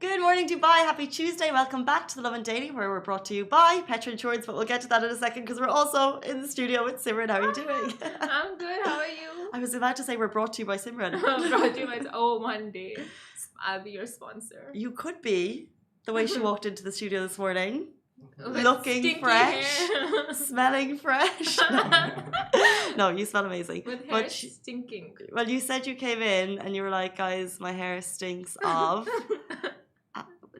Good morning, Dubai. Happy Tuesday. Welcome back to the Lovin Daily, where we're brought to you by Petra Insurance, but we'll get to that in a second because we're also in the studio with Simran. How are you doing? I'm good. How are you? I was about to say we're brought to you by Simran. Brought to you by one day I'll be your sponsor. You could be, the way she walked into the studio this morning. With Looking fresh, smelling fresh. No, you smell amazing. With hair stinking. Well, you said you came in and you were like, guys, my hair stinks of.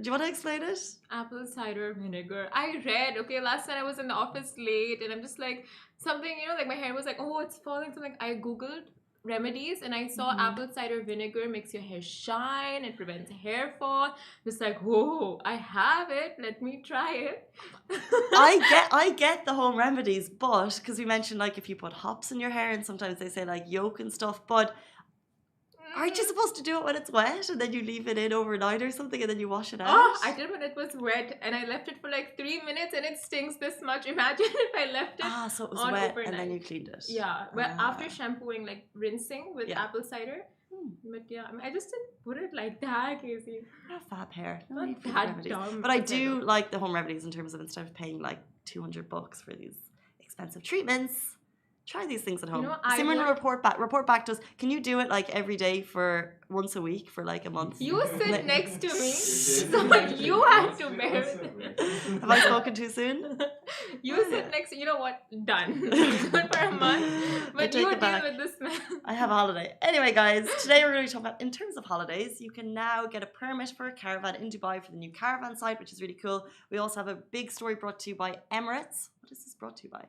Do you want to explain it? Apple cider vinegar. I read, okay, last night I was in the office late and I'm just like, something, like my hair was like, oh, it's falling. So like, I Googled remedies and I saw apple cider vinegar makes your hair shine, it prevents hair fall. Just like, whoa, I have it, let me try it. I get the home remedies, but because we mentioned like if you put hops in your hair and sometimes they say like yolk and stuff, but aren't you supposed to do it when it's wet and then you leave it in overnight or something and then you wash it out? Oh, I did when it was wet and I left it for like 3 minutes and it stings this much. Imagine if I left it so it was on wet overnight. And then you cleaned it. Yeah, well, after shampooing, like rinsing with apple cider. But yeah, I just didn't put it like that, Casey. Fab hair. Not that dumb. But I do like the home remedies in terms of instead of paying like $200 for these expensive treatments, try these things at home. Simran will report back to us. Can you do it like every day for once a week for like a month? You sit next to me, so you have to bear with it. Have I spoken too soon? You sit next to, you know what? Done. Good for a month. But you deal with this man. I have a holiday. Anyway, guys, today we're going to talk about, in terms of holidays, you can now get a permit for a caravan in Dubai for the new caravan site, which is really cool. We also have a big story brought to you by Emirates. What is this brought to you by?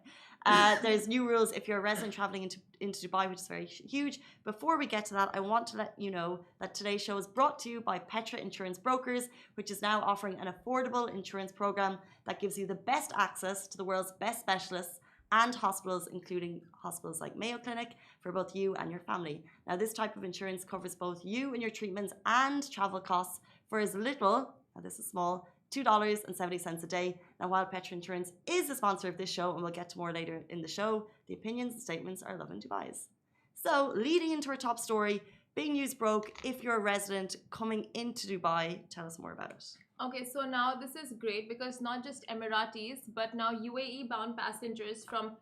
There's new rules if you're a resident traveling into Dubai, which is very huge. Before we get to that, I want to let you know that today's show is brought to you by Petra Insurance Brokers, which is now offering an affordable insurance program that gives you the best access to the world's best specialists and hospitals, including hospitals like Mayo Clinic, for both you and your family. Now, this type of insurance covers both you and your treatments and travel costs for as little, now this is small, $2.70 a day. Now, while Petra Insurance is the sponsor of this show, and we'll get to more later in the show, the opinions and statements are Lovin Dubai's. So, leading into our top story, being news broke, if you're a resident coming into Dubai, tell us more about it. Okay, so now this is great because not just Emiratis, but now UAE-bound passengers from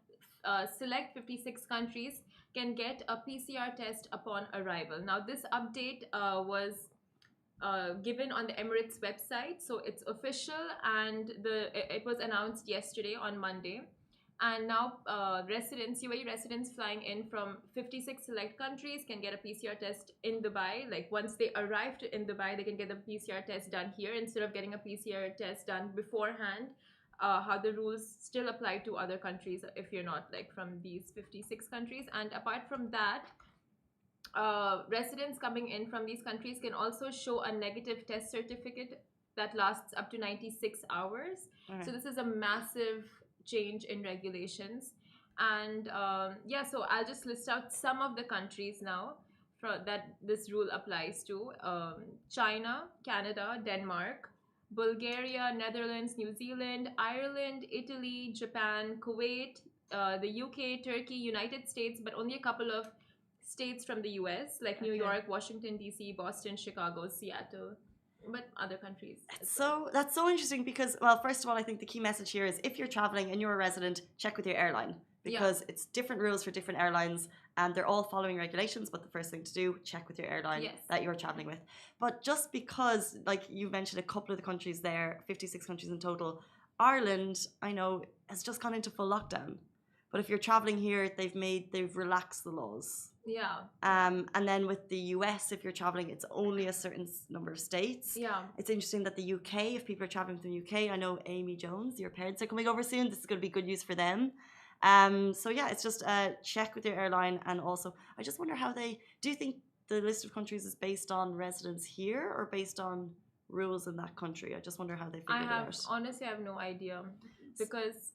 select 56 countries can get a PCR test upon arrival. Now, this update was given on the Emirates website, so it's official, and it was announced yesterday on Monday. And now UAE residents flying in from 56 select countries can get a PCR test in Dubai. Like once they arrive in Dubai, they can get the PCR test done here instead of getting a PCR test done beforehand. How the rules still apply to other countries if you're not like from these 56 countries. And apart from that, residents coming in from these countries can also show a negative test certificate that lasts up to 96 hours. So this is a massive change in regulations. And so I'll just list out some of the countries now that this rule applies to. China, Canada, Denmark, Bulgaria, Netherlands, New Zealand, Ireland, Italy, Japan, Kuwait, the UK, Turkey, United States, but only a couple of states from the US like New York, Washington, DC, Boston, Chicago, Seattle, but other countries. That's so interesting because, well, first of all, I think the key message here is if you're traveling and you're a resident, check with your airline because it's different rules for different airlines and they're all following regulations. But the first thing to do, check with your airline that you're traveling with. But just because, like you mentioned, a couple of the countries there, 56 countries in total, Ireland, I know, has just gone into full lockdown. But if you're traveling here, they've relaxed the laws. Yeah. And then with the US, if you're traveling, it's only a certain number of states. Yeah. It's interesting that the UK, if people are traveling from the UK, I know Amy Jones, your parents are coming over soon. This is going to be good news for them. So yeah, it's just check with your airline. And also, I just wonder do you think the list of countries is based on residents here or based on rules in that country? I just wonder how they figured it out. Honestly, I have no idea because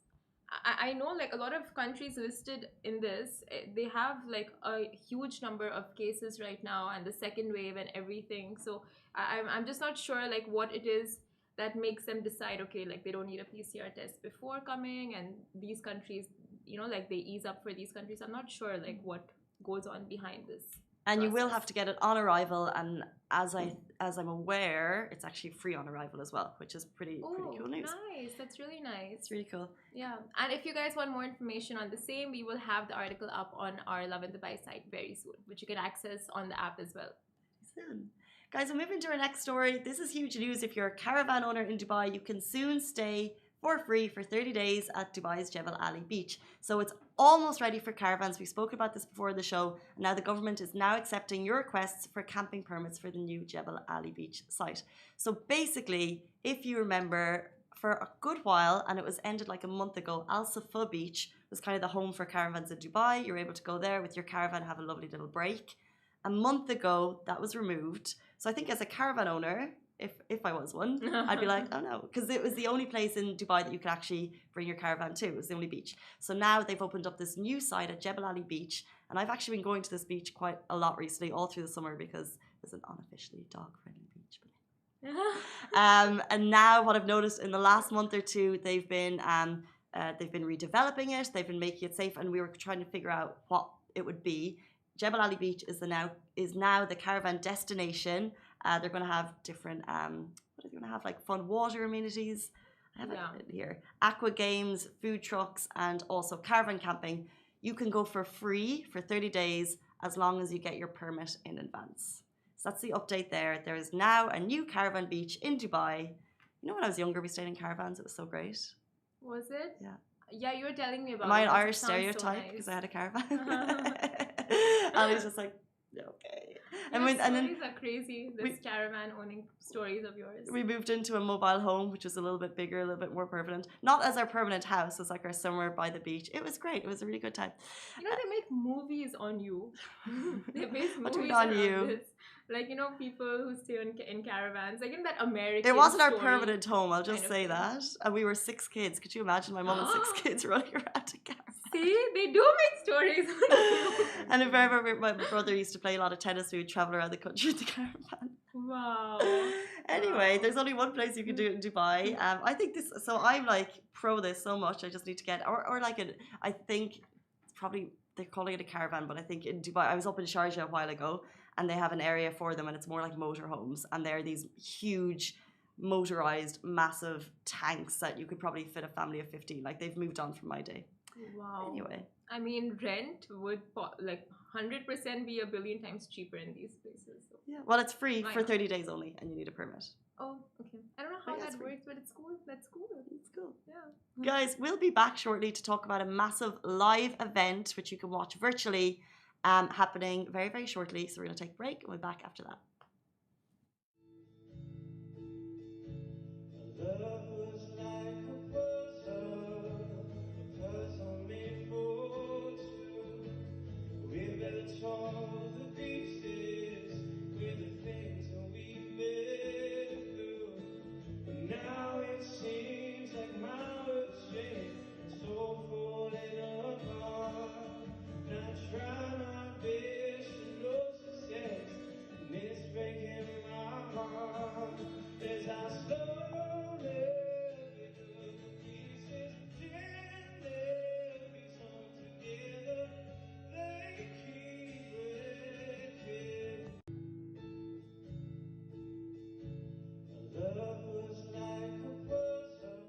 I know like a lot of countries listed in this, they have like a huge number of cases right now and the second wave and everything. So I'm just not sure like what it is that makes them decide, okay, like they don't need a PCR test before coming, and these countries, like they ease up for these countries. I'm not sure like what goes on behind this. And you will process. have to get it on arrival, and as I'm aware, it's actually free on arrival as well, which is pretty cool news. Nice. That's really nice. It's really cool. Yeah. And if you guys want more information on the same, we will have the article up on our Lovin Dubai site very soon, which you can access on the app as well. Soon. Guys, we'll move into our next story. This is huge news. If you're a caravan owner in Dubai, you can soon stay for free for 30 days at Dubai's Jebel Ali beach. So it's almost ready for caravans. We spoke about this before the show. And now the government is now accepting your requests for camping permits for the new Jebel Ali beach site. So basically, if you remember, for a good while, and it was ended like a month ago, Al Safa Beach was kind of the home for caravans in Dubai. You're able to go there with your caravan, have a lovely little break. A month ago, that was removed. So I think as a caravan owner, if I was one, I'd be like, oh no, because it was the only place in Dubai that you could actually bring your caravan to. It was the only beach. So now they've opened up this new site at Jebel Ali Beach, and I've actually been going to this beach quite a lot recently, all through the summer, because it's an unofficially dog-friendly beach. And now what I've noticed in the last month or two, they've been redeveloping it. They've been making it safe, and we were trying to figure out what it would be. Jebel Ali Beach is now the caravan destination. They're going to have different, what are they going to have? Like fun water amenities. I have it here. Aqua games, food trucks, and also caravan camping. You can go for free for 30 days as long as you get your permit in advance. So that's the update there. There is now a new caravan beach in Dubai. You know, when I was younger, we stayed in caravans. It was so great. Was it? Yeah. Yeah, you were telling me about Am I it. an It Irish sounds so stereotype because nice. I had a caravan? I was just like, okay. Your stories are crazy. This caravan owning stories of yours. We moved into a mobile home, which was a little bit bigger, a little bit more permanent. Not as our permanent house, as like our somewhere by the beach. It was great. It was a really good time. You know, they make movies on you. They make What do you movies mean on around you? this. Like, you know, people who stay in caravans. Like in that American It wasn't our story permanent home, I'll just kind of say thing. that. And we were 6 kids. Could you imagine my mum and 6 kids running around a caravan? See, they do make stories on you. And if ever my brother used to play a lot of tennis, we would travel around the country in the caravan. Wow. Anyway, Wow. there's only one place you can do it in Dubai. I think this, so I'm like pro this so much. I just need to get, or like I think it's probably, they're calling it a caravan, but I think in Dubai, I was up in Sharjah a while ago, and they have an area for them, and it's more like motorhomes, and they're these huge motorized massive tanks that you could probably fit a family of 15. Like, they've moved on from my day. Wow. Anyway, I mean, rent would like 100% be a billion times cheaper in these places. So. yeah, well, it's free Why for not? 30 days only, and you need a permit. Oh, okay. I don't know how Yeah, it's that free. works, but it's cool. That's cool. It's cool. Yeah. Guys, we'll be back shortly to talk about a massive live event which you can watch virtually, happening very, very shortly. So we're going to take a break, and we'll be back after that. Love was like a puzzle made for two. We built all the pieces with the things that we've been through. Now it seems like my world's changed, so falling apart. And I try my best to know success, and it's breaking my heart as I slowly pick up the pieces, gently piece them together. They keep breaking. Love was like a puzzle.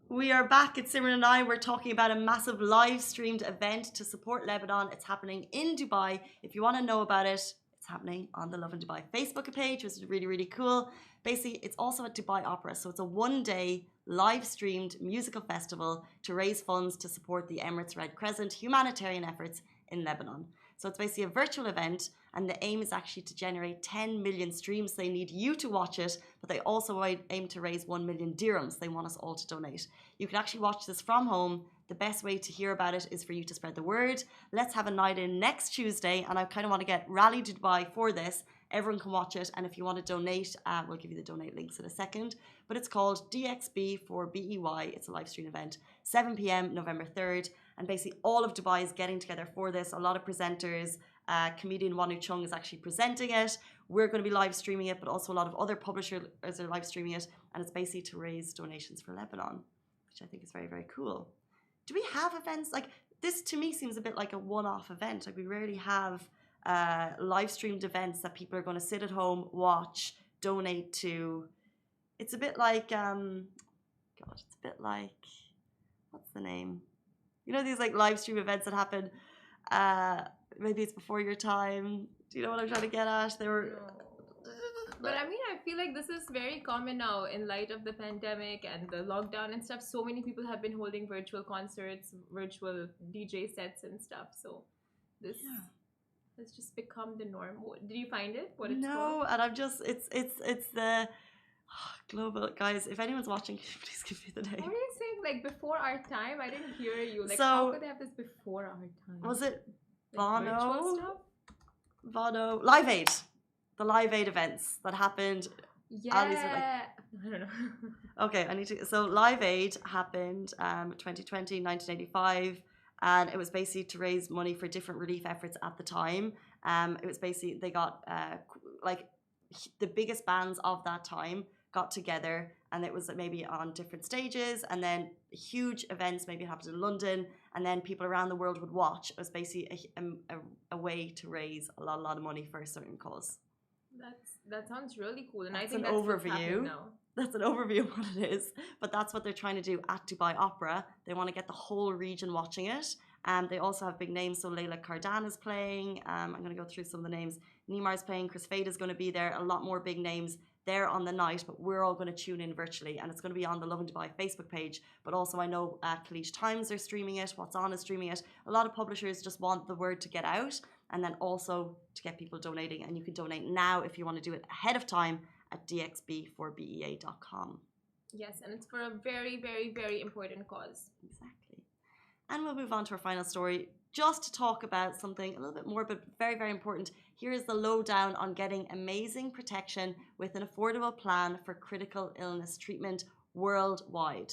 We are back. It's Simran and I. We're talking about a massive live streamed event to support Lebanon. It's happening in Dubai. If you want to know about it, it's happening on the Lovin Dubai Facebook page, which is really, really cool. Basically, it's also at Dubai Opera. So it's a one-day live streamed musical festival to raise funds to support the Emirates Red Crescent humanitarian efforts in Lebanon. So it's basically a virtual event, and the aim is actually to generate 10 million streams. They need you to watch it, but they also aim to raise 1 million dirhams. They want us all to donate. You can actually watch this from home. The best way to hear about it is for you to spread the word. Let's have a night in next Tuesday, and I kind of want to get Rally Dubai for this. Everyone can watch it, and if you want to donate, we'll give you the donate links in a second. But it's called DXB for BEY. It's a live stream event, 7 p.m. November 3rd. And basically all of Dubai is getting together for this. A lot of presenters, comedian Wanu Chung is actually presenting it. We're going to be live streaming it, but also a lot of other publishers are live streaming it. And it's basically to raise donations for Lebanon, which I think is very, very cool. Do we have events like this? To me seems a bit like a one-off event. Like, we rarely have live streamed events that people are going to sit at home, watch, donate to. It's a bit like, it's a bit like, what's the name? You know, these like live stream events that happen, maybe it's before your time. Do you know what I'm trying to get at? They were. But I mean, I feel like this is very common now in light of the pandemic and the lockdown and stuff. So many people have been holding virtual concerts, virtual DJ sets and stuff. So this has just become the norm. Did you find it? What it's No, called? and I'm just it's the global guys. If anyone's watching, please give me the name. What are you saying? Like before our time? I didn't hear you. Like So, how could they have this before our time? Was it like virtual Bono? stuff? Bono Live Aid, the Live Aid events that happened. Yeah. Ali's were like- I don't know. Okay, I need to. So Live Aid happened 2020, 1985, and it was basically to raise money for different relief efforts at the time. It was basically they got like the biggest bands of that time got together, and it was maybe on different stages, and then huge events. Maybe it happened in London, and then people around the world would watch. It was basically a way to raise a lot of money for a certain cause. That sounds really cool, and I That's think an that's what's overview. happening now. That's an overview of what it is, but that's what they're trying to do at Dubai Opera. They want to get the whole region watching it. They also have big names, so Layla Cardan is playing. I'm going to go through some of the names. Neymar's playing, Chris Fade is going to be there, a lot more big names there on the night, but we're all going to tune in virtually, and it's going to be on the Lovin Dubai Facebook page, but also I know Khalij Times are streaming it, What's On is streaming it. A lot of publishers just want the word to get out, and then also to get people donating, and you can donate now if you want to do it ahead of time at dxb4bea.com. Yes, and it's for a very, very, very important cause. Exactly. And we'll move on to our final story just to talk about something a little bit more, but very, very important. Here is the lowdown on getting amazing protection with an affordable plan for critical illness treatment worldwide.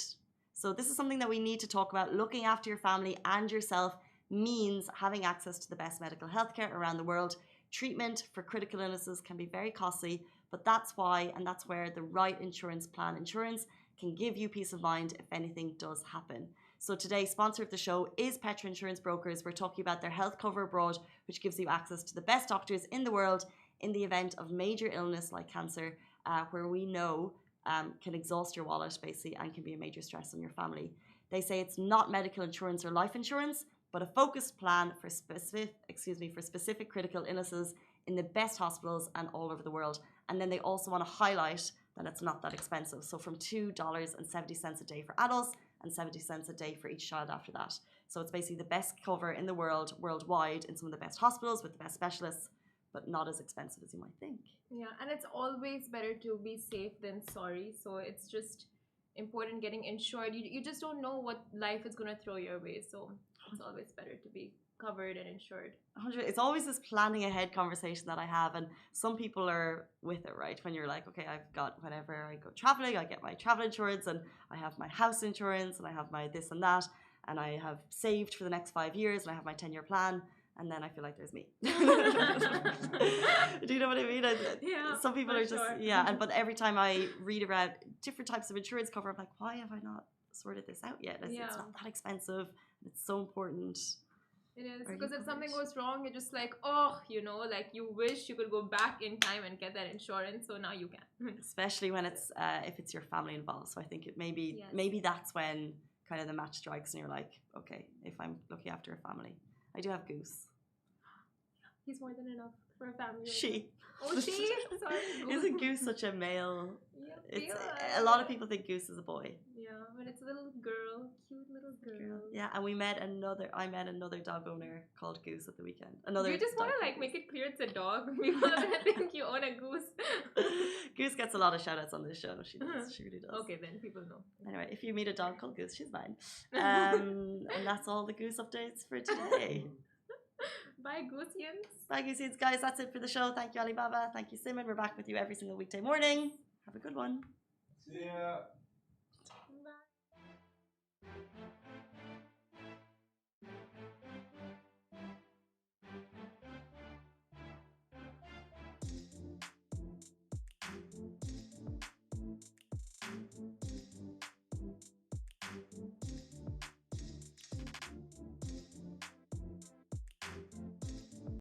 So this is something that we need to talk about. Looking after your family and yourself means having access to the best medical healthcare around the world. Treatment for critical illnesses can be very costly, but that's why, and that's where the right insurance plan insurance can give you peace of mind if anything does happen. So today, sponsor of the show is Petra Insurance Brokers. We're talking about their health cover abroad, which gives you access to the best doctors in the world in the event of major illness like cancer, where we know can exhaust your wallet basically and can be a major stress on your family. They say it's not medical insurance or life insurance, but a focused plan for specific critical illnesses in the best hospitals and all over the world. And then they also want to highlight that it's not that expensive. So from $2.70 a day for adults and 70 cents a day for each child after that. So it's basically the best cover in the world, worldwide, in some of the best hospitals with the best specialists, but not as expensive as you might think. Yeah, and it's always better to be safe than sorry. So it's just important getting insured. You just don't know what life is going to throw your way. So it's always better to be covered and insured. It's always this planning ahead conversation that I have, and some people are with it, right? When you're like, okay, I've got whenever I go traveling, I get my travel insurance, and I have my house insurance, and I have my this and that, and I have saved for the next 5 years, and I have my 10-year plan, and then I feel like there's me. Do you know what I mean? Yeah, some people for are just sure. but every time I read about different types of insurance cover, I'm like, why have I not sorted this out yet? It's not that expensive. It's so important. It is, Are because you if something covered? goes wrong, you're just like, oh, like you wish you could go back in time and get that insurance. So now you can. Especially when it's if it's your family involved. So I think it Yes. maybe that's when kind of the match strikes and you're like, okay, if I'm looking after a family. I do have Goose. He's more than enough for a family. right She. now. Oh, she? Sorry. Isn't Goose such a male? Yeah, It's feel a lot it. of people think Goose is a boy. Yeah, but it's a little girl, cute little girl. Yeah, and I met another dog owner called Goose at the weekend. You just want to dog like called make it clear it's a dog. People are gonna think you own a goose. Goose gets a lot of shout outs on this show. She does. She really does. Okay, then people know. Anyway, if you meet a dog called Goose, she's mine. And that's all the Goose updates for today. Bye, Goosians. Bye, Goosians. Guys, that's it for the show. Thank you, Alibaba. Thank you, Simon. We're back with you every single weekday morning. Have a good one. Yeah.